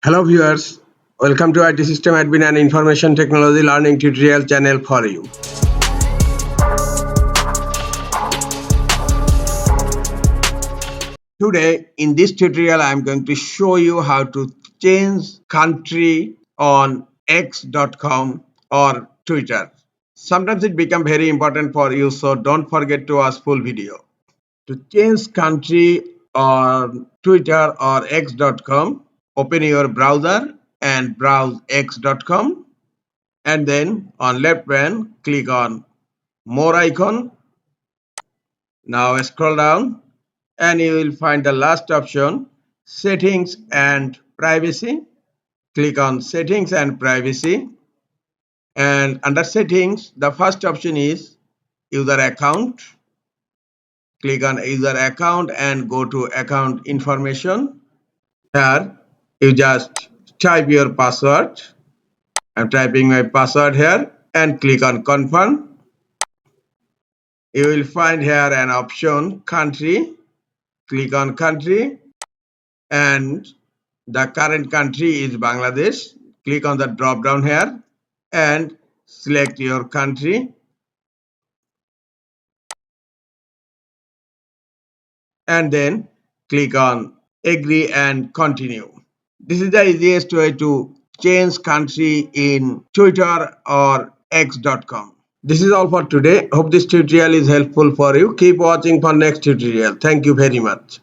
Hello viewers, welcome to IT System Admin and Information Technology Learning Tutorial channel for you. Today in this tutorial I am going to show you how to change country on x.com or Twitter. Sometimes it becomes very important for you, so don't forget to watch full video. To change country on Twitter or x.com, open your browser and browse x.com, and then on left hand click on more icon. Now scroll down and you will find the last option, settings and privacy. Click on settings and privacy, and under settings the first option is user account. Click on user account and go to account information. Here you just type your password. I'm typing my password here and click on confirm. You will find here an option country. Click on country and the current country is Bangladesh. Click on the drop down here and select your country and then click on agree and continue. This is the easiest way to change country in Twitter or x.com. This is all for today. Hope this tutorial is helpful for you. Keep watching for next tutorial. Thank you very much.